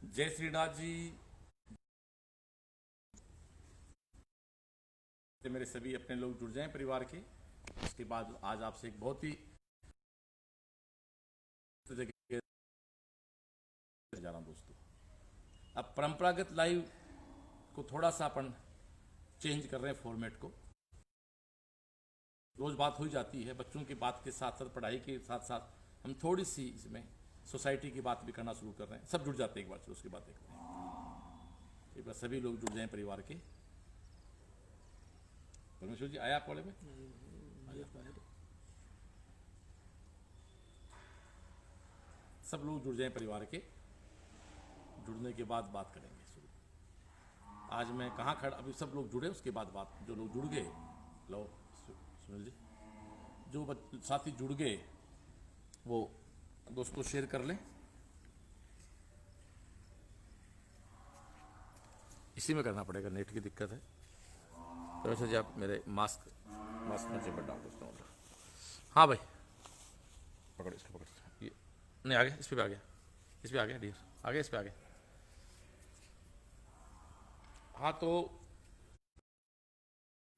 जय श्रीनाथ जी। मेरे सभी अपने लोग जुड़ जाएं परिवार के। इसके बाद आज आपसे एक बहुत ही जगह जा रहा हूं दोस्तों। अब परंपरागत लाइव को थोड़ा सा अपन चेंज कर रहे हैं फॉर्मेट को। रोज बात हो जाती है बच्चों की बात के साथ साथ, पढ़ाई के साथ साथ हम थोड़ी सी इसमें सोसाइटी की बात भी करना शुरू कर रहे हैं। सब जुड़ जाते हैं एक बार, फिर उसकी बात देखते हैं। एक बार सभी लोग जुड़ जाएं परिवार के। परमेश्वर जी आया आप वाले में? सब लोग जुड़ जाएं परिवार के। जुड़ने के बाद बात करेंगे शुरू। आज मैं कहाँ खड़ा, अभी सब लोग जुड़े उसके बाद बात। जो लोग जुड़ गए, लो सुनील जी, जो साथी जुड़ गए वो दोस्तों शेयर कर लें। इसी में करना पड़ेगा, नेट की दिक्कत है। तो वैसे जी आप मेरे मास्क में जेब डाल देता हूँ। हाँ भाई पकड़ो, इसको पकड़। ये नहीं आ गया, इस पे आ गया, इस पे आ गया डियर, आ गया, इस पे आ गया। हाँ तो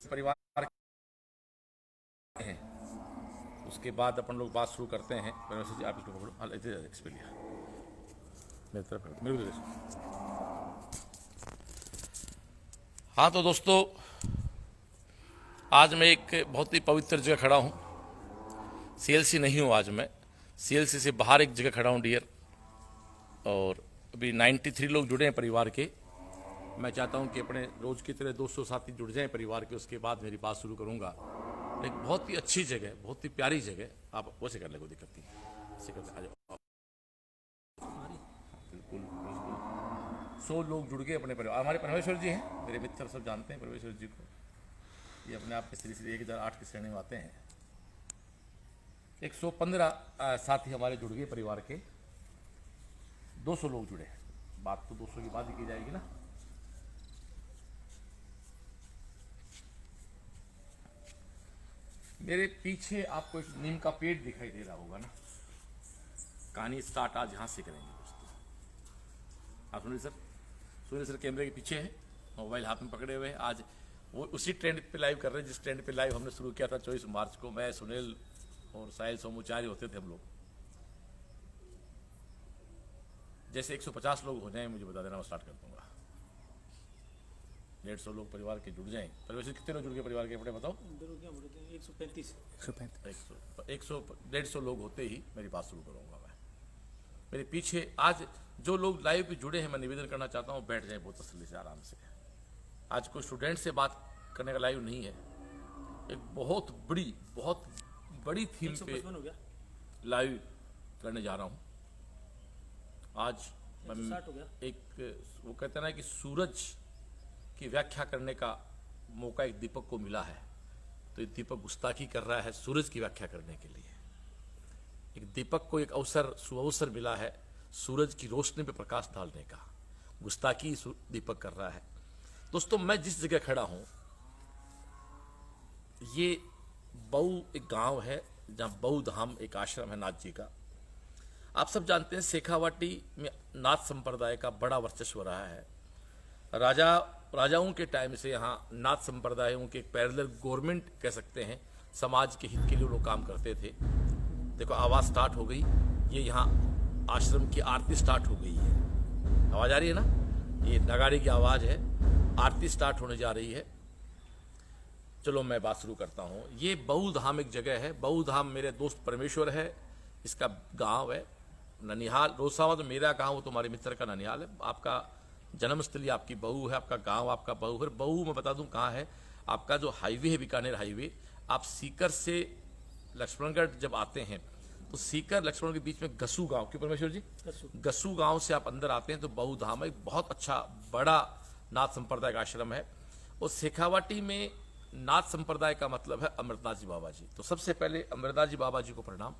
परिवार हैं, उसके बाद अपन लोग बात शुरू करते हैं। वैसे जी आप इसको पकड़ो। हाँ इस पे लिया, मेरी तरफ कर, मेरे को। हाँ तो दोस्तों आज मैं एक बहुत ही पवित्र जगह खड़ा हूँ। सीएलसी नहीं हूँ आज मैं, सीएलसी से बाहर एक जगह खड़ा हूँ डियर। और अभी 93 लोग जुड़े हैं परिवार के। मैं चाहता हूँ कि अपने रोज की तरह 200 साथी जुड़ जाएं परिवार के। उसके बाद मेरी बात शुरू करूँगा। एक बहुत ही अच्छी जगह, बहुत ही प्यारी जगह। आप वैसे कर ले, कोई दिक्कत नहीं, ऐसे कर ले, आ जाओ। बिल्कुल बिल्कुल 100 लोग जुड़ गए अपने परिवार। हमारे परमेश्वर जी हैं, मेरे मित्र सब जानते हैं परमेश्वर जी को। ये अपने आप के श्री 1008 की श्रेणी में आते हैं। 115 साथी हमारे जुड़ गए परिवार के। 200 लोग जुड़े। बात तो 200 की बाद ही की जाएगी ना। मेरे पीछे आपको एक नीम का पेड़ दिखाई दे रहा होगा ना। कहानी स्टार्ट आज यहाँ से करेंगे दोस्तों। आप सुनील सर कैमरे के पीछे है, मोबाइल हाथ में पकड़े हुए हैं। आज वो उसी ट्रेंड पे लाइव कर रहे हैं जिस ट्रेंड पे लाइव हमने शुरू किया था 24 मार्च को। मैं, सुनील और साहिल सोमोचार्य होते थे हम लोग। जैसे 150 लोग हो जाएं मुझे बता देना, मैं स्टार्ट कर दूंगा। 150 लोग परिवार के जुड़ जाएं। पर वैसे कितने लोग जुड़ गए परिवार के अपने बताओ? 135 150 लोग होते ही मेरी बात शुरू करूंगा मैं। मेरे पीछे आज जो लोग लाइव पे जुड़े हैं, मैं निवेदन करना चाहता हूँ बैठ जाए बहुत तसल्ली से, आराम से। आज कोई स्टूडेंट से बात करने का लाइव नहीं है। एक बहुत बड़ी थीम पे लाइव करने जा रहा हूँ आज। एक वो कहते हैं ना कि सूरज की व्याख्या करने का मौका एक दीपक को मिला है। तो एक दीपक गुस्ताखी कर रहा है सूरज की व्याख्या करने के लिए। एक दीपक को एक सुअवसर मिला है सूरज की रोशनी पे प्रकाश डालने का। गुस्ताखी दीपक कर रहा है। दोस्तों मैं जिस जगह खड़ा हूं, ये बऊ एक गांव है जहां बऊ धाम एक आश्रम है नाथ जी का। आप सब जानते हैं शेखावाटी में नाथ संप्रदाय का बड़ा वर्चस्व रहा है। राजाओं के टाइम से यहाँ नाथ संप्रदायों के एक पैरेलल गवर्नमेंट कह सकते हैं, समाज के हित के लिए लोग काम करते थे। देखो आवाज़ स्टार्ट हो गई। ये यहाँ आश्रम की आरती स्टार्ट हो गई है। आवाज़ आ रही है ना? ये नगाड़े की आवाज़ है। आरती स्टार्ट होने जा रही है। चलो मैं बात शुरू करता हूँ। ये बऊ धाम एक जगह है। बऊ धाम मेरे दोस्त परमेश्वर है, इसका गांव है ननिहाल। रोसावा तो मेरा गांव, वो तुम्हारे मित्र का ननिहाल है। आपका जन्मस्थली आपकी बऊ है, आपका गांव आपका बऊ है। बऊ मैं बता दूं कहाँ है। आपका जो हाईवे है बीकानेर हाईवे, आप सीकर से लक्ष्मणगढ़ जब आते हैं तो सीकर लक्ष्मण के बीच में गसू गांव, क्यों परमेश्वर जी, गसू गांव से आप अंदर आते हैं तो बऊ धाम एक बहुत अच्छा बड़ा नाथ संप्रदाय का आश्रम है। और शेखावाटी में नाथ संप्रदाय का मतलब है अमृतनाथ जी बाबा जी। तो सबसे पहले अमृतनाथ जी बाबा जी को प्रणाम।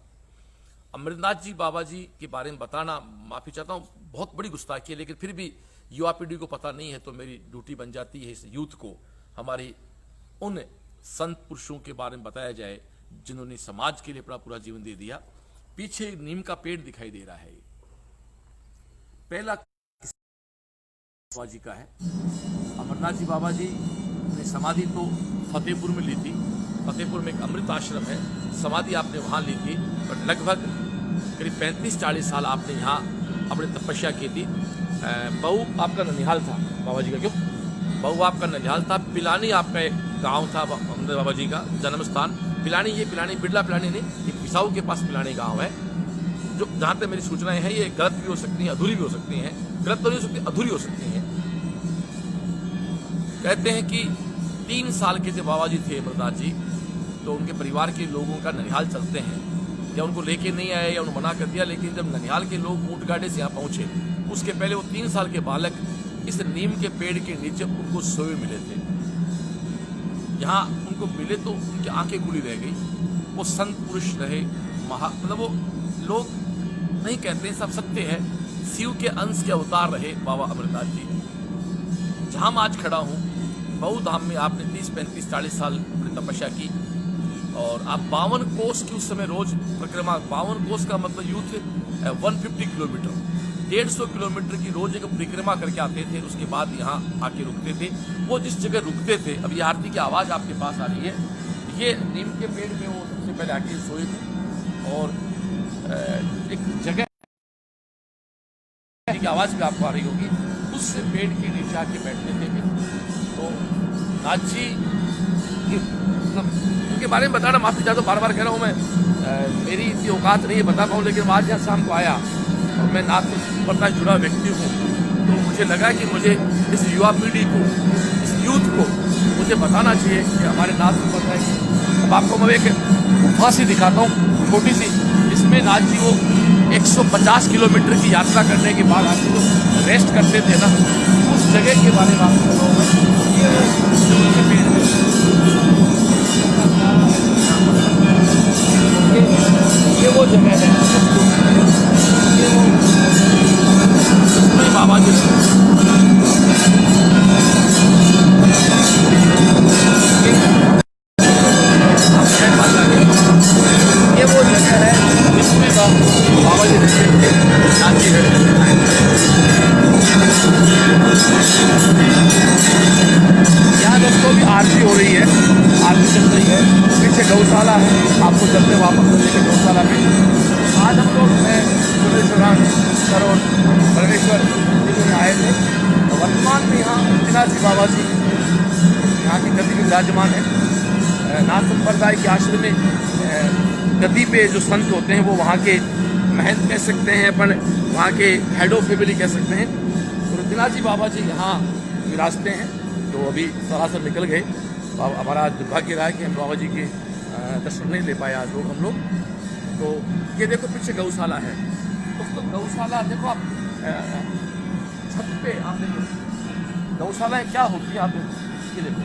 अमृतनाथ जी बाबा जी के बारे में बताना, माफी चाहता हूँ, बहुत बड़ी गुस्ताखी है, लेकिन फिर भी युवा पीढ़ी को पता नहीं है तो मेरी ड्यूटी बन जाती है इस यूथ को हमारी उन संत पुरुषों के बारे में बताया जाए जिन्होंने समाज के लिए अपना पूरा जीवन दे दिया। पीछे नीम का पेड़ दिखाई दे रहा है। पहला बाबा जी का है। अमरनाथ जी बाबा जी ने समाधि तो फतेहपुर में ली थी। फतेहपुर में एक अमृत आश्रम है, समाधि आपने वहाँ ली थी, बट लगभग करीब 35-40 साल आपने यहाँ अपनी तपस्या की थी। बहू आपका ननिहाल था बाबा जी का, क्यों? बहू आपका ननिहाल था। पिलानी आपका एक गाँव था अमरनाथ बाबा जी का जन्म स्थान। पिलानी, ये पिलानी बिरला पिलानी नहीं, ये पिसाऊ के पास पिलानी गाँव है। जो जहाँ तक मेरी सूचनाएं हैं ये गलत भी हो सकती हैं, अधूरी भी हो सकती हैं। गलत तो नहीं हो सकती, अधूरी हो सकती हैं। कहते हैं कि 3 साल के जब बाबा जी थे अमरनाथ जी, तो उनके परिवार के लोगों का ननिहाल चलते हैं, या उनको लेके नहीं आए या उन्होंने मना कर दिया। लेकिन जब ननिहाल के लोग ऊँट गाड़े से यहाँ पहुंचे, उसके पहले वो 3 साल के बालक इस नीम के पेड़ के नीचे उनको सोए मिले थे। यहाँ उनको मिले तो उनकी आंखें खुली रह गई। वो संत पुरुष रहे, मतलब वो लोग नहीं कहते, सब सत्य है, शिव के अंश के अवतार रहे बाबा अमरनाथ जी। जहाँ मैं आज खड़ा हूँ, बहु धाम में आपने 30-35-40 साल अपनी तपस्या की, और आप 52 कोस की उस समय रोज परिक्रमा, 52 कोस का मतलब यूथ 150 किलोमीटर, 150 किलोमीटर की रोज एक परिक्रमा करके आते थे। उसके बाद यहाँ आके रुकते थे। वो जिस जगह रुकते थे, अब ये आरती की आवाज़ आपके पास आ रही है, ये नीम के पेड़ में वो सबसे पहले आके सोए थे। और एक जगह की आवाज़ भी आपको आ रही होगी, उस पेड़ के नीचे आके बैठते थे फिर। तो नाथ जी उनके बारे में बताना माफी चाहता हूँ, बार बार कह रहा हूँ मैं, मेरी इतनी औकात नहीं है बता पाऊँ, लेकिन आज यहाँ शाम को आया और मैं नाथ संप्रदाय जुड़ा व्यक्ति हूँ, तो मुझे लगा कि मुझे इस युवा पीढ़ी को, इस यूथ को मुझे बताना चाहिए कि हमारे नाथ संप्रदाय की। अब आपको मैं एक गुफा सी दिखाता हूँ, छोटी सी, इसमें नाथ जी वो 150 किलोमीटर की यात्रा करने के बाद आपको जो रेस्ट करते थे ना, उस जगह के बारे में आपको बताऊँ। ये वो जगह है, ये वो बाबा जी ये वो जगह है जिसमें बाबा जी रहते थे, नाथ जी रहते थे। यहाँ दोस्तों भी आरती हो रही है, आरती चल रही है, पीछे गौशाला है, आपको चलते वापस चलने गौशाला में। आज हम लोग सुरेश्वरान सर और परमेश्वर जी में आए थे। तो वर्तमान में यहाँ अमरनाथ जी बाबा जी यहाँ की गद्दी में विराजमान है। नाथ संप्रदाय के आश्रम में गद्दी पे जो संत होते हैं वो वहाँ के महंत कह सकते हैं, अपन वहाँ के हेड ऑफ फैमिली कह सकते हैं। तो अमरनाथ जी बाबा जी यहाँ विराजते हैं, तो अभी सरासर निकल गए। हमारा दुर्भाग्य रहा है कि हम बाबा जी के दर्शन नहीं ले पाए आज लोग हम लोग। तो ये देखो पीछे गौशाला है दोस्तों, गौशाला देखो आप, छत पे आप देखो गौशाला क्या होती है। आप ये देखो,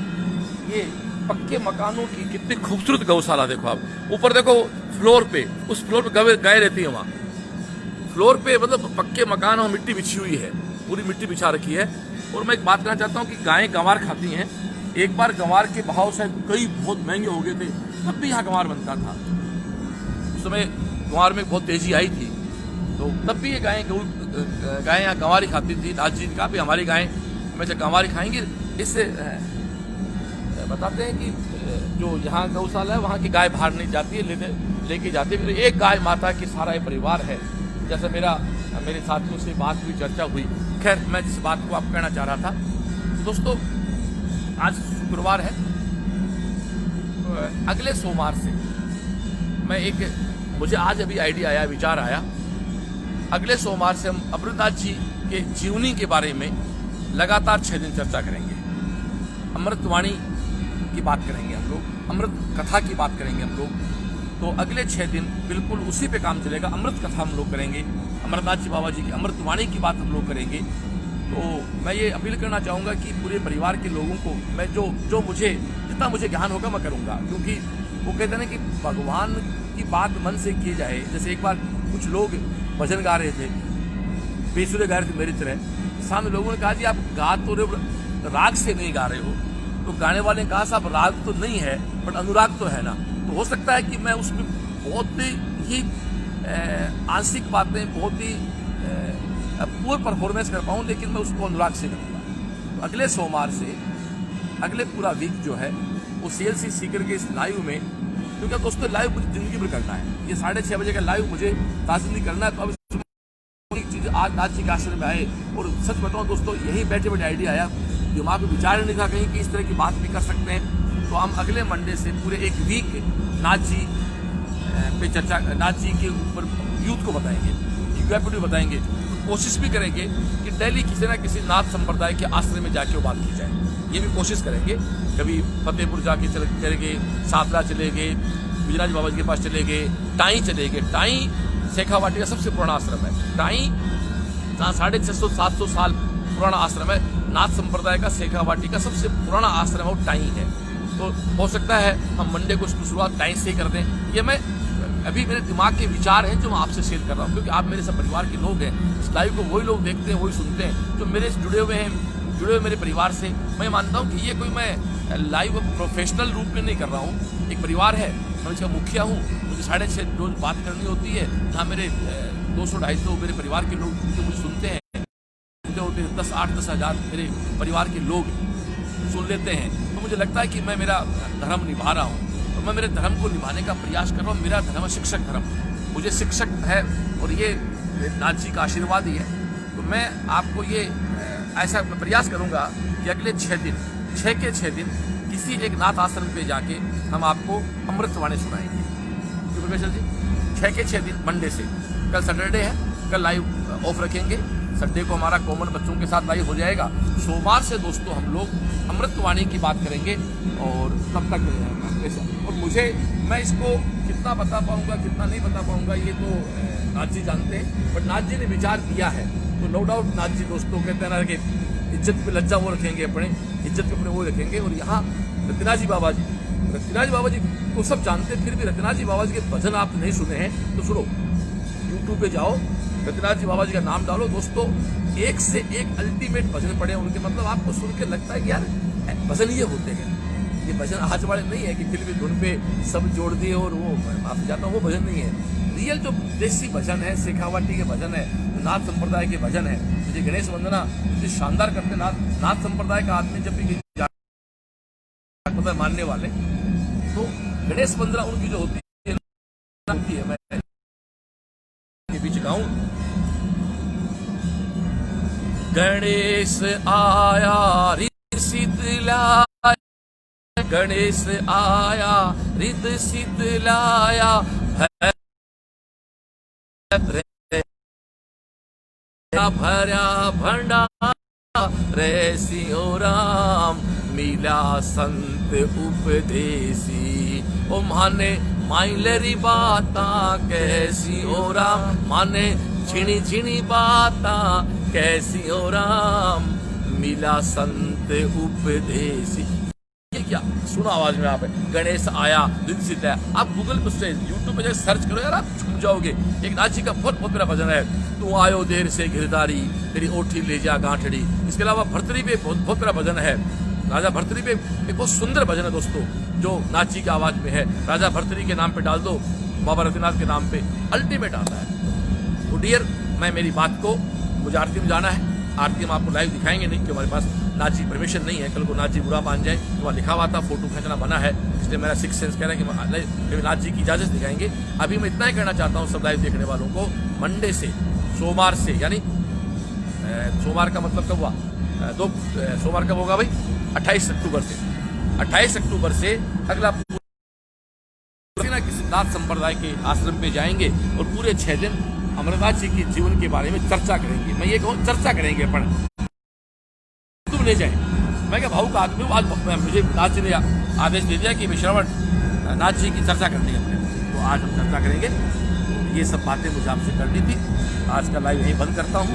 ये पक्के मकानों की कितनी खूबसूरत गौशाला देखो आप। ऊपर देखो फ्लोर पे, उस फ्लोर पे गाय रहती है वहाँ फ्लोर पे, मतलब पक्के मकान और मिट्टी बिछी हुई है, पूरी मिट्टी बिछा रखी है। और मैं एक बात कहना चाहता हूँ कि गायें गंवार खाती हैं। एक बार गंवार के भाव शायद कई बहुत महंगे हो गए थे, तब भी यहाँ गंवार बनता था। उस समय गंवार में बहुत तेजी आई थी, तो तब भी ये गायें यहाँ गंवार ही खाती थी। नाथ जी ने कहा भी हमारी गायें हमेशा गंवार ही खाएंगी। इससे बताते हैं कि जो यहाँ गौशाला है वहाँ की गाय बाहर नहीं जाती है, लेके जाती है। एक गाय माता की सारा ये परिवार है। जैसे मेरे साथियों से बात हुई, चर्चा हुई। खैर, मैं जिस बात को आपको कहना चाह रहा था दोस्तों, आज शुक्रवार है, अगले सोमवार से मुझे आज अभी आइडिया आया, विचार आया, अगले सोमवार से हम अमरनाथ जी के जीवनी के बारे में लगातार 6 दिन चर्चा करेंगे। अमृतवाणी की बात करेंगे हम लोग, अमृत कथा की बात करेंगे हम लोग। तो अगले 6 दिन बिल्कुल उसी पे काम चलेगा। अमृत कथा हम लोग करेंगे, अमरनाथ जी बाबा जी की अमृतवाणी की बात हम लोग करेंगे। तो मैं ये अपील करना चाहूँगा कि पूरे परिवार के लोगों को मैं जो मुझे जितना मुझे ज्ञान होगा मैं करूँगा, क्योंकि वो कहते हैं ना कि भगवान की बात मन से की जाए। जैसे एक बार कुछ लोग भजन गा रहे थे, बेसुरे गा रहे थे मेरी तरह, सामने लोगों ने कहा जी आप गा तो रहे, राग से नहीं गा रहे हो। तो गाने वाले ने कहा साहब राग तो नहीं है बट अनुराग तो है ना। तो हो सकता है कि मैं उसमें बहुत ही आंशिक बातें, बहुत ही पूर्ण परफॉर्मेंस कर पाऊँ, लेकिन मैं उसको अनुराग से करूँगा। तो अगले सोमवार से अगले पूरा वीक जो है वो CLC सीकर के इस लाइव में, क्योंकि दोस्तों लाइव मुझे जिंदगी भर करना है, ये 6:30 बजे का लाइव मुझे ताज़िंदगी करना है। तो अब एक चीज़ आज नाथ जी के आश्रम में आए, और सच बताऊं दोस्तों यही बैठे बैठे आइडिया आया, दिमाग में विचार नहीं था कहीं कि इस तरह की बात भी कर सकते हैं। तो हम अगले मंडे से पूरे एक वीक नाथ जी पे चर्चा, नाथ जी के ऊपर यूथ को बताएंगे, यूएपीडी बताएंगे। तो कोशिश भी करेंगे कि डेली किसी न किसी नाथ संप्रदाय के आश्रम में जाके वो बात की जाए, ये भी कोशिश करेंगे। कभी फतेहपुर जाके चले गए, सातला चले गए, विजयराज बाबा जी के पास चले गए, टाई चले गए। टाई शेखावाटी का सबसे पुराना आश्रम है। टाई जहाँ 650-700 साल पुराना आश्रम है, नाथ संप्रदाय का शेखावाटी का सबसे पुराना आश्रम है वो टाई है। तो हो सकता है हम मंडे को शुरुआत टाई से ही कर दें। ये मैं अभी मेरे दिमाग के विचार हैं जो मैं आपसे शेयर कर रहा हूँ, क्योंकि आप मेरे सब परिवार के लोग हैं। इस लाइव को वही लोग देखते हैं, वही सुनते हैं जो मेरे से जुड़े हुए मेरे परिवार से। मैं मानता हूँ कि ये कोई मैं लाइव प्रोफेशनल रूप में नहीं कर रहा हूँ, एक परिवार है, मैं इसका मुखिया हूँ। मुझे 6:30 रोज बात करनी होती है, जहाँ मेरे 200-250 मेरे परिवार के लोग जो मुझे सुनते हैं, होते हैं 10-8-10 हज़ार मेरे परिवार के लोग सुन लेते हैं। तो मुझे लगता है कि मैं मेरा धर्म निभा रहा हूँ, और मैं मेरे धर्म को निभाने का प्रयास कर रहा हूँ। मेरा धर्म शिक्षक धर्म, मुझे शिक्षक है, और ये नाथ जी का आशीर्वाद ही है। तो मैं आपको ये ऐसा प्रयास करूंगा कि अगले 6 के 6 दिन किसी एक नाथ आश्रम पे जाके हम आपको अमृतवाणी सुनाएंगे। प्रोफेसर जी 6 के 6 दिन मंडे से, कल सैटरडे है, कल लाइव ऑफ रखेंगे। संडे को हमारा कॉमन बच्चों के साथ लाइव हो जाएगा। सोमवार से दोस्तों हम लोग अमृतवाणी की बात करेंगे, और तब तक और मैं इसको कितना बता पाऊंगा कितना नहीं बता पाऊंगा ये तो नाथ जी जानते हैं, बट नाथ जी ने विचार दिया है। तो नो डाउट नाथ जी दोस्तों कहते हैं ना कि इज्जत पे लज्जा वो रखेंगे, अपने इज्जत पे अपने वो रखेंगे। और यहाँ रत्नाथ जी बाबा जी को सब जानते हैं, फिर भी रत्नाथ जी बाबा जी के भजन आप नहीं सुने हैं तो सुनो, यूट्यूब पे जाओ, रत्नाथ जी बाबा जी का नाम डालो दोस्तों, एक से एक अल्टीमेट भजन पड़े उनके। मतलब आपको सुन के लगता है कि यार भजन ये होते हैं, ये भजन आज वाले नहीं है कि फिल्मी धुन पे सब जोड़ दिए और वो माफ जाता हूँ, वो भजन नहीं है। रियल जो देसी भजन है, शेखावाटी के भजन है, नाथ संप्रदाय के भजन है, मुझे गणेश वंदना मुझे शानदार करते नाथ संप्रदाय का आदमी जब भी मानने वाले, तो गणेश वंदना उनकी जो होती है मैं के बीच गाऊं। गणेश आया रिद्ध सिद्ध लाया, गणेश आया रिद्ध सिद्ध लाया, भर्या भंडार रे सिंह राम, मिला संत उपदेसी। ओ माने माइलरी बाता कैसी ओ राम, माने झिणी झिणी बाता कैसी ओ राम, मिला संत उपदेसी। क्या सुना आवाज में आप है, गणेश आया रिद्ध सिद्ध है। आप गूगल पर से यूट्यूब पे जाकर सर्च करो यार, आप छूट जाओगे। एक नाथ जी का बहुत बड़ा भजन है, तू आयो देर से गिरधारी, तेरी ओठी ले जा गांठड़ी। इसके अलावा भर्तरी पे बहुत बड़ा भजन है, राजा भर्तरी पे एक बहुत सुंदर भजन है दोस्तों, जो नाथ जी की आवाज में है। राजा भर्तरी के नाम पे डाल दो, बाबा रतिनाथ के नाम पे, अल्टीमेट आता है। तो डियर, मैं मेरी बात को, मुझे आरती में जाना है, आरती में आपको लाइव दिखाएंगे नहीं, क्योंकि हमारे पास नाथ जी परमिशन नहीं है। कल को नाथ जी बुरा मान जाए, तो वहाँ लिखा हुआ था फोटो खींचना बना है, इसलिए मेरा सिक्स सेंस कह रहा है कि नाथ जी की इजाजत दिखाएंगे। अभी मैं इतना ही कहना चाहता हूँ सब लाइव देखने वालों को, मंडे से, सोमवार से, यानी सोमवार का मतलब कब हुआ, सोमवार कब होगा भाई, 28 अक्टूबर से। 28 अक्टूबर से अगला किसी नाथ संप्रदाय के आश्रम पे जाएंगे और पूरे 6 दिन अमरनाथ जी के जीवन के बारे में चर्चा करेंगे। मैं ये कहूँ चर्चा करेंगे अपन, तुम ले जाए। मैं क्या भावुक आदमी हूँ, आज मुझे नाथ जी ने आदेश दे दिया कि श्रवण नाथ जी की चर्चा करनी है अपने, तो आज हम चर्चा करेंगे। ये सब बातें मुझे आपसे करनी थी। आज का लाइव यहीं बंद करता हूँ।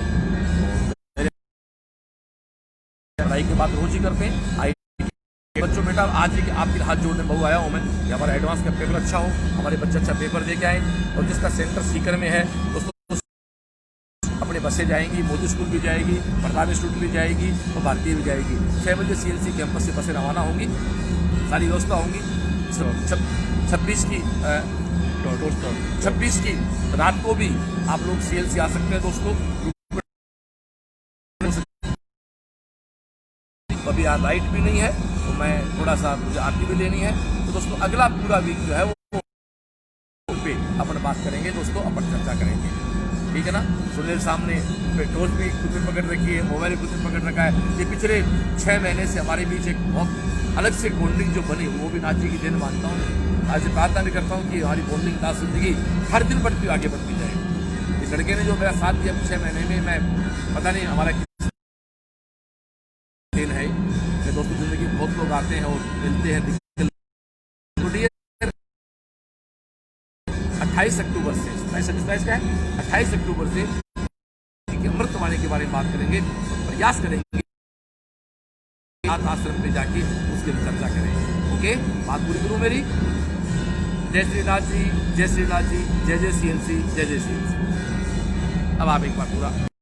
पढ़ाई की बात रोज ही करते हैं। बच्चों बेटा आज ही आपके हाथ जोड़ने बहु आया हूँ मैं कि हमारा एडवांस का पेपर अच्छा हो, हमारे बच्चे अच्छा पेपर दे के आए। और जिसका सेंटर सीकर में है दोस्तों, अपने बसें जाएंगी, मोदी स्कूल भी जाएगी, प्रधान इंस्टीट्यूट भी जाएगी और भारतीय भी जाएगी। 6 बजे CLC कैंपस से बसें रवाना होंगी, सारी व्यवस्था होंगी। 26 की रात को भी आप लोग CLC आ सकते हैं दोस्तों। तो अभी यहाँ लाइट भी नहीं है, तो मैं थोड़ा सा मुझे आरती भी लेनी है। तो दोस्तों अगला पूरा वीक जो है वो पे अपन बात करेंगे दोस्तों, अपन चर्चा करेंगे, ठीक है ना। सुनील सामने पेट्रोल भी खुद में पकड़ रखी है, मोबाइल खुद में पकड़ रखा है। ये पिछले 6 महीने से हमारे बीच एक बहुत अलग से बॉन्डिंग जो बनी, वो भी नाची की देन मानता हूँ। आज प्रार्थना भी करता हूँ कि हमारी बॉन्डिंग ना जिंदगी हर दिन बढ़ती आगे बढ़ती जाए। इस लड़के ने जो मेरा साथ दिया 6 महीने में, मैं पता नहीं हमारा दिन है। मेरे दोस्तों जिंदगी बहुत लोग आते हैं और मिलते हैं। 28 अक्टूबर से 27 का है, 28 अक्टूबर से अमृतवाणी के बारे में बात करेंगे और प्रयास करेंगे आश्रम पे जाके उसके लिए चर्चा करेंगे। ओके, बात पूरी करूं मेरी। जय श्रीनाथ जी, जय श्रीनाथ जी, जय जय CNC, जय जय CNC। अब आप एक बार पूरा